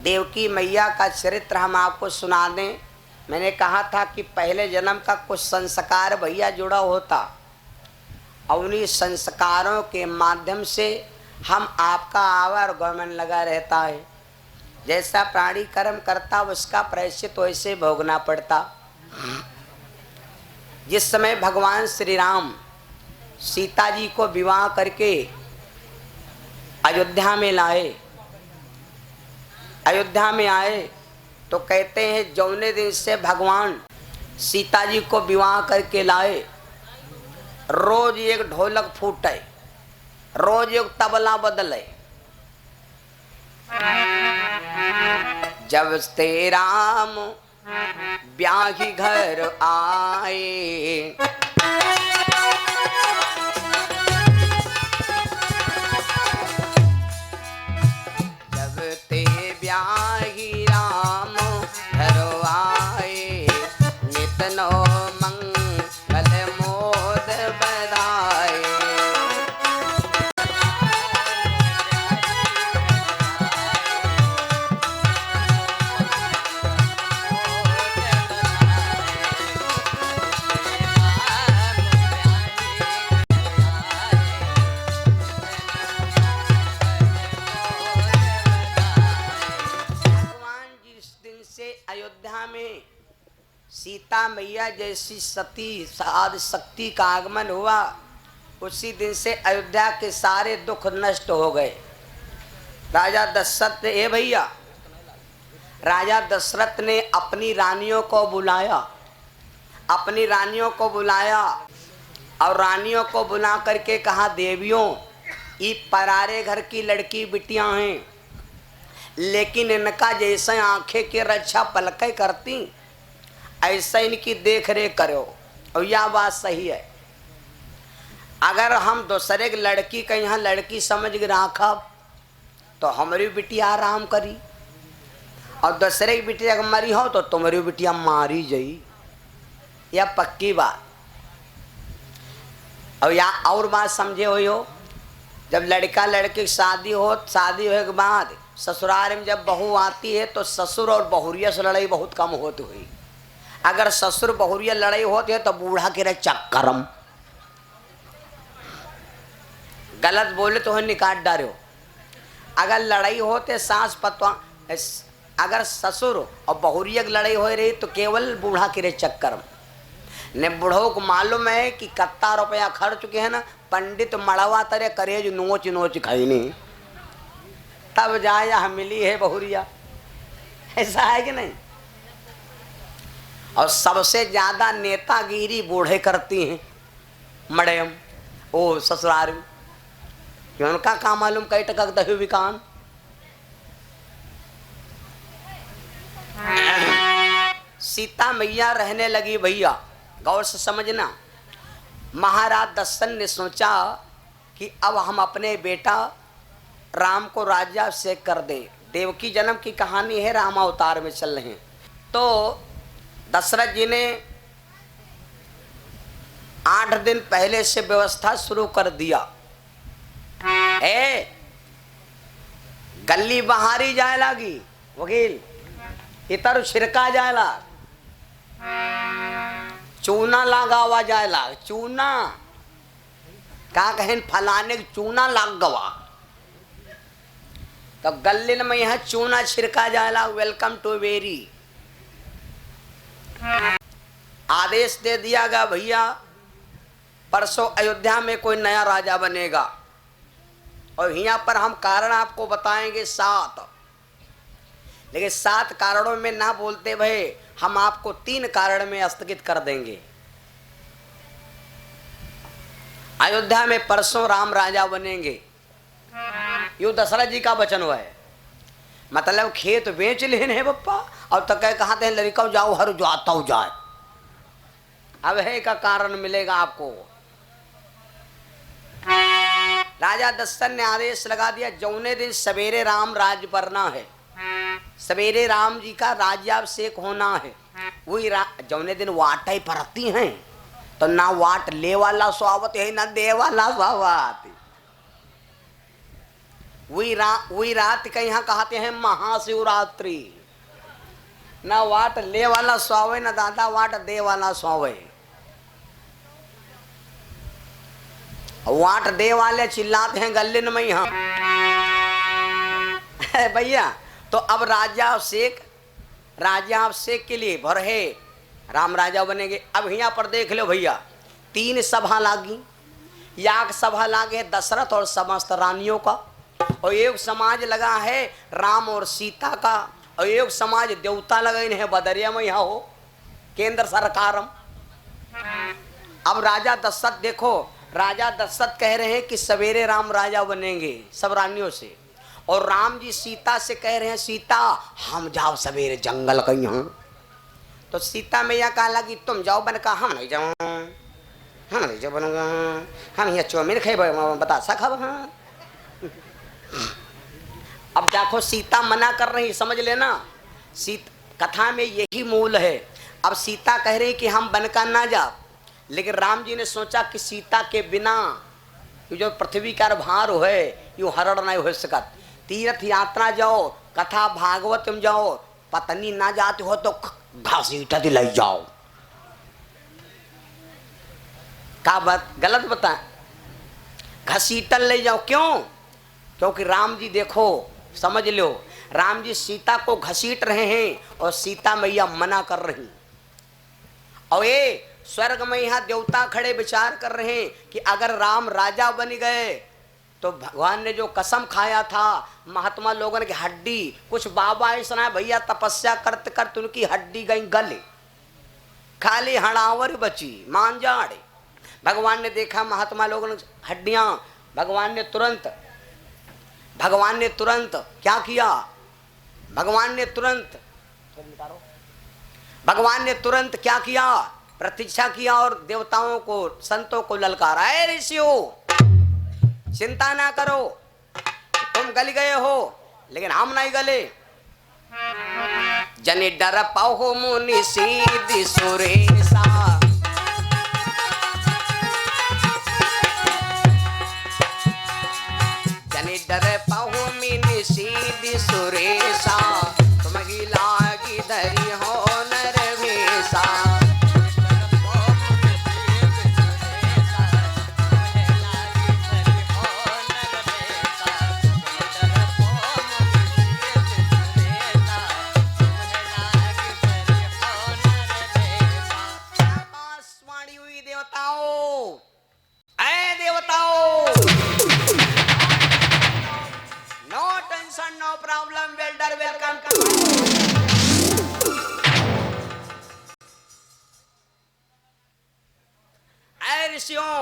देवकी मैया का चरित्र हम आपको सुना दें। मैंने कहा था कि पहले जन्म का कुछ संस्कार भैया जुड़ा होता और उन्हीं संस्कारों के माध्यम से हम आपका आवर गमन लगा रहता है। जैसा प्राणी कर्म करता उसका प्रायश्चित वैसे भोगना पड़ता। जिस समय भगवान श्री राम सीता जी को विवाह करके अयोध्या में लाए, अयोध्या में आए तो कहते हैं जौने दिन से भगवान सीता जी को विवाह करके लाए, रोज एक ढोलक फूटे, रोज एक तबला बदले। जब से राम ब्याही घर आए, जब ते ब्याही राम घर आए, नित नो मंगल मोद बधाए। अयोध्या में सीता मैया जैसी सती साध शक्ति का आगमन हुआ, उसी दिन से अयोध्या के सारे दुख नष्ट हो गए। राजा दशरथ ने, भैया, राजा दशरथ ने अपनी रानियों को बुलाया, अपनी रानियों को बुलाया और रानियों को बुला करके कहा, देवियों, ये परारे घर की लड़की बिटियां हैं, लेकिन इनका जैसे आंखें की रक्षा पलकें करती ऐसा इनकी देख रेख करो। और यह बात सही है। अगर हम दूसरे की लड़की का यहाँ लड़की समझ के रखा तो हमारी बिटिया आराम करी, और दूसरे की बिटिया अगर मरी हो तो तुम्हारी बिटिया मारी जाई। यह पक्की बात। और या और बात समझे हो, जब लड़का लड़की की शादी हो, शादी होने के बाद ससुराल में जब बहू आती है तो ससुर और बहुरिया से लड़ाई बहुत कम होती हुई। अगर ससुर बहुरिया लड़ाई होती है तो बूढ़ा के रहे चक्करम, गलत बोले तो निकाल डालो। अगर लड़ाई होते सास पतवा, अगर ससुर और बहुरिया की लड़ाई हो रही तो केवल बूढ़ा के रहे चक्करम। ने बूढ़ों को मालूम है कि कितना रुपया खर्च चुके हैं ना, पंडित मड़वा तरह करे जो नोच नोच खाई नहीं, तब जाए हम मिली है बहुरिया। ऐसा है कि नहीं? और सबसे ज्यादा नेतागिरी बूढ़े करती हैं, मड़ेम ओ ससुराल में, उनका काम मालूम कई टका दही विकान। सीता मैया रहने लगी। भैया गौर से समझना, महाराज दशरथ ने सोचा कि अब हम अपने बेटा राम को राज्याभिषेक कर दे। देवकी जन्म की कहानी है, राम अवतार में चल रहे हैं। तो दशरथ जी ने 8 दिन पहले से व्यवस्था शुरू कर दिया। गली बहारी जाए लगी, वकील इतर छिड़का जाए लाग, चूना लगावा जाए लाग। चूना का कहें फलाने चूना लाग गवा, तो गल्लिन में यह चूना छिड़का जाएला। Welcome to very. आदेश दे दिया गया, भैया परसों अयोध्या में कोई नया राजा बनेगा, और यहाँ पर हम कारण आपको बताएंगे 7, लेकिन 7 कारणों में ना बोलते भाई, हम आपको 3 कारण में स्थगित कर देंगे। अयोध्या में परसों राम राजा बनेंगे, यो दशरथ जी का वचन हुआ है। मतलब खेत बेच लेने हैं बप्पा, और तक कहा थे लड़का जाओ हर जाता हो जाए। अब है का कारण मिलेगा आपको। राजा दशरथ ने आदेश लगा दिया, जौने दिन सवेरे राम राज्य करना है, सवेरे राम जी का राज्याभिषेक होना है, वही जौने दिन वाटें परती हैं, तो ना वाट ले वाला स्वावत है ना दे वाला स्वावत। वही रात का यहाँ कहते हैं महाशिवरात्रि। ना वाट ले वाला स्वावे, ना दादा वाट दे वाला स्वावे। वाट दे वाले चिल्लाते हैं गल्लिन में यहाँ भैया। तो अब राजा अभिषेक के लिए भरहे राम राजा बनेंगे। अब यहाँ पर देख लो भैया, 3 सभा लागी। याग सभा लागे दशरथ और समस्त रानियों का, और एक समाज लगा है राम और सीता का, और एक समाज देवता लगे हैं बदरिया में यहाँ हो केंद्र सरकारम। अब राजा दशरथ देखो, राजा दशरथ कह रहे हैं कि सवेरे राम राजा बनेंगे सब रानियों से, और राम जी सीता से कह रहे हैं सीता हम जाओ सवेरे जंगल कहीं हूँ। तो सीता मैया कहा लगी तुम जाओ, बन का हम नहीं जाऊँ, हम नहीं जाओ बनूंगा, हम यहाँ चौमिन खाए बतासा खाब। हाँ अब देखो सीता मना कर रही, समझ लेना कथा में यही मूल है। अब सीता कह रही कि हम बनका ना जा, लेकिन राम जी ने सोचा कि सीता के बिना ये जो पृथ्वी का भार है यूँ हरण नहीं हो सकत। तीर्थ यात्रा जाओ, कथा भागवत में जाओ, पत्नी ना जाती हो तो घसीटा दिलाई जाओ। का बात गलत बता, घसीटल ले जाओ। क्यों? क्योंकि राम जी देखो समझ लो, राम जी सीता को घसीट रहे हैं और सीता मैया मना कर रही। और ये स्वर्ग में यहाँ देवता खड़े विचार कर रहे हैं कि अगर राम राजा बन गए तो भगवान ने जो कसम खाया था महात्मा लोगों की हड्डी, कुछ बाबा ऐसा भैया तपस्या करते करते उनकी हड्डी गई गले, खाली हड़ावर बची मांजाड़। भगवान ने देखा महात्मा लोगों ने हड्डियां, भगवान ने तुरंत क्या किया? भगवान ने तुरंत क्या किया? प्रतीक्षा किया और देवताओं को संतों को ललकारा, ऐ ऋषियों चिंता ना करो, तुम गल गए हो लेकिन हम नहीं गले। जनि डर पाओ मुनि सीधी सुरेशा, जनि डर पाओ मुनि सीधी सुरेशा, तुम्हें लागी धरी हो नर भेसा। No problem, welder, welcome to ऐ ऋषियों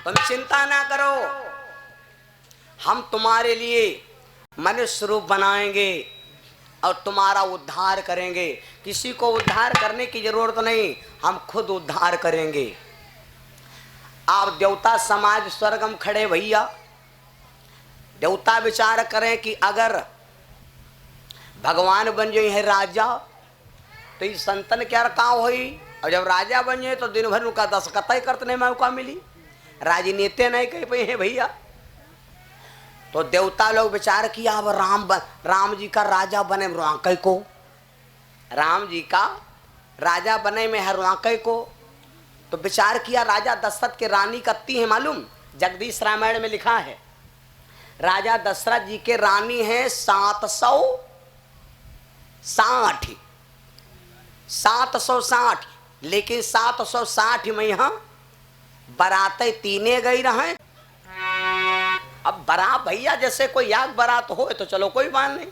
तुम चिंता ना करो, हम तुम्हारे लिए मनुष्य रूप बनाएंगे और तुम्हारा उद्धार करेंगे। किसी को उद्धार करने की जरूरत नहीं, हम खुद उद्धार करेंगे। आप देवता समाज स्वर्गम खड़े भैया, देवता विचार करें कि अगर भगवान बन जाए है राजा तो ये संतन क्या रकाव हुई, और जब राजा बन जाए तो दिन भर उनका दस्तखत ही करते नहीं मौका मिली, राजनीति नहीं कह पाए हैं भैया। तो देवता लोग विचार किया अब राम जी का राजा बने रुआकई को, राम जी का राजा बने में है रुआकई को। तो विचार किया, राजा दशरथ के रानी कत्ती है मालूम, जगदीश रामायण में लिखा है राजा दशरथ जी के रानी है 760, लेकिन 760 में यहाँ बरातें 3 गई रहे। अब बारात भैया जैसे कोई याग बारात हो तो चलो कोई बात नहीं,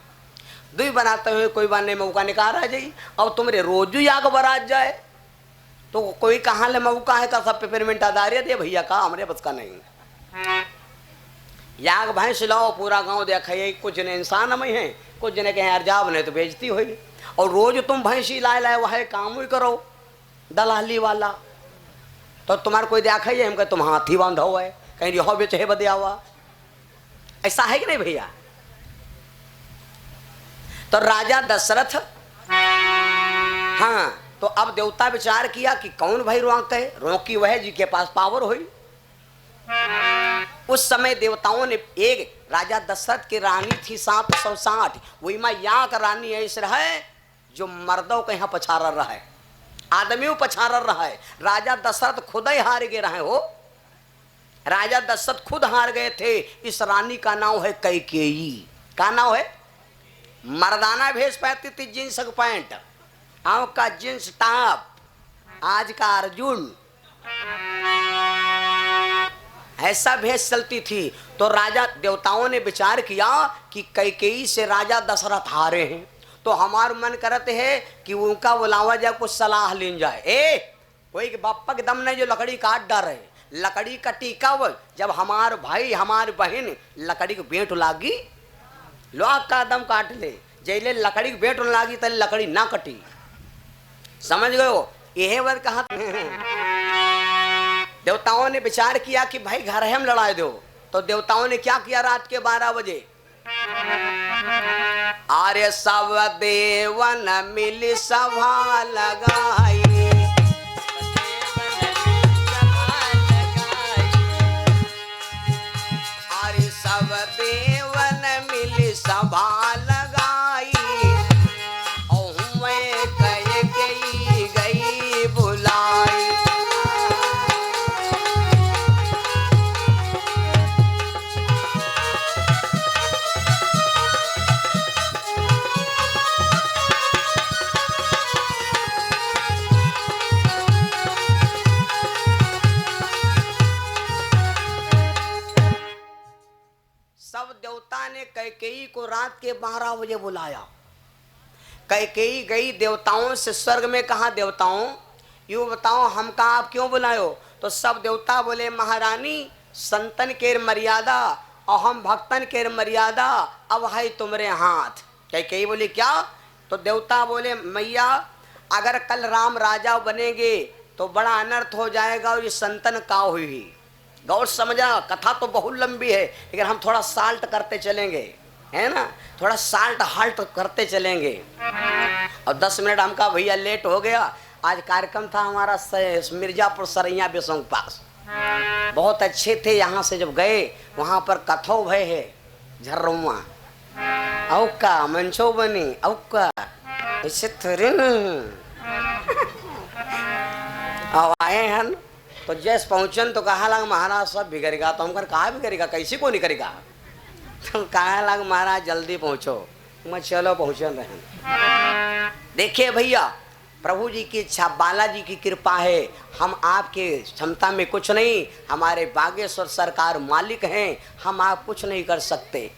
2 बनाते हुए कोई बात नहीं, मौका निकाल आ जाई। अब तुम्हारे रोजू याग बारात जाए तो कोई कहाँ ले मौका है का सब पेमेंट आधारित दे भैया का हमारे बस का नहीं। याग भैंस लाओ पूरा गांव देखे, कुछ ने इंसान में है, कुछ जने कहें अर्जाब नहीं तो बेइज्जती हुई। और रोज तुम भैंसी लाए वह काम ही करो दलाली वाला, तो तुम्हारे कोई देखा ही है हम तुम हाथी बांधा हुआ है कहीं रिहो बेचे बदया हुआ, ऐसा है कि नहीं भैया। तो राजा दशरथ हाँ, तो अब देवता विचार किया कि कौन भाई रोक है, रोकी वह जी के पास पावर हुई। उस समय देवताओं ने एक राजा दशरथ की रानी थी 760, वही माँ यहाँ का रानी ऐसे रहे जो मर्दों के यहाँ पछाड़ रहा है, आदमियों पछाड़ रहा है। राजा दशरथ खुद ही हार गए रहे हो, राजा दशरथ खुद हार गए थे। इस रानी का नाम है कैकेयी। का नाम है? मर्दाना भेष पहनती थी, जींस पैंट, आँव का जींस टॉप, आज का अर्जुन, ऐसा भेष चलती थी। तो राजा देवताओं ने विचार किया कि कैकेयी से राजा दशरथ हारे हैं, तो हमार मन करते है कि उनका बुलावा जाए, कुछ सलाह लीन जाए। कोई बापा के दम नहीं जो लकड़ी काट डाल रहे, लकड़ी कटी कब? जब हमार भाई हमार बहन लकड़ी को बेट लागी, लोग का दम काट ले, जैले लकड़ी को बेट लागी तले लकड़ी ना कटी। समझ गए हो? यह बात कहा देवताओं ने विचार किया कि भाई घर हम लड़ा दो। तो देवताओं ने क्या किया? रात के 12 बजे आर्य सब देवन मिल सभा लगाई, आर्य सब देवन मिल सभा लगाई, और मैं कैकेयी गई बुलाई। सब देवता ने कैकेयी को रात के 12 बजे बुलाया। कैकेयी गई देवताओं से स्वर्ग में, कहा देवताओं यूँ बताओ हमका आप क्यों बुलायो? तो सब देवता बोले महारानी संतन के मर्यादा और हम भक्तन के मर्यादा अब है तुम्हारे हाथ। कैकेयी बोली क्या? तो देवता बोले मैया अगर कल राम राजा बनेंगे तो बड़ा अनर्थ हो जाएगा, और ये संतन का हुई। गौर समझा, कथा तो बहुत लंबी है, लेकिन हम थोड़ा साल्ट करते चलेंगे, है ना, थोड़ा साल्ट हाल्ट करते चलेंगे। और 10 मिनट हमका भैया लेट हो गया। आज कार्यक्रम था हमारा मिर्जापुर सरैया बेसों के पास, बहुत अच्छे थे। यहाँ से जब गए वहाँ पर कथो भय है झर्रुआ औका मंचो बनी औका ऐसे थोड़े न। अब आए हैं तो जैसे पहुँचन तो कहा लगा महाराज सब बिगड़ेगा। तो हम कर कहा बिगड़ेगा, कैसे को नहीं करेगा? तो कहा लगा महाराज जल्दी पहुँचो। मैं चलो पहुँचन रहे। देखिए भैया प्रभु जी की इच्छा, बालाजी की कृपा है, हम आपके क्षमता में कुछ नहीं, हमारे बागेश्वर सरकार मालिक हैं, हम आप कुछ नहीं कर सकते।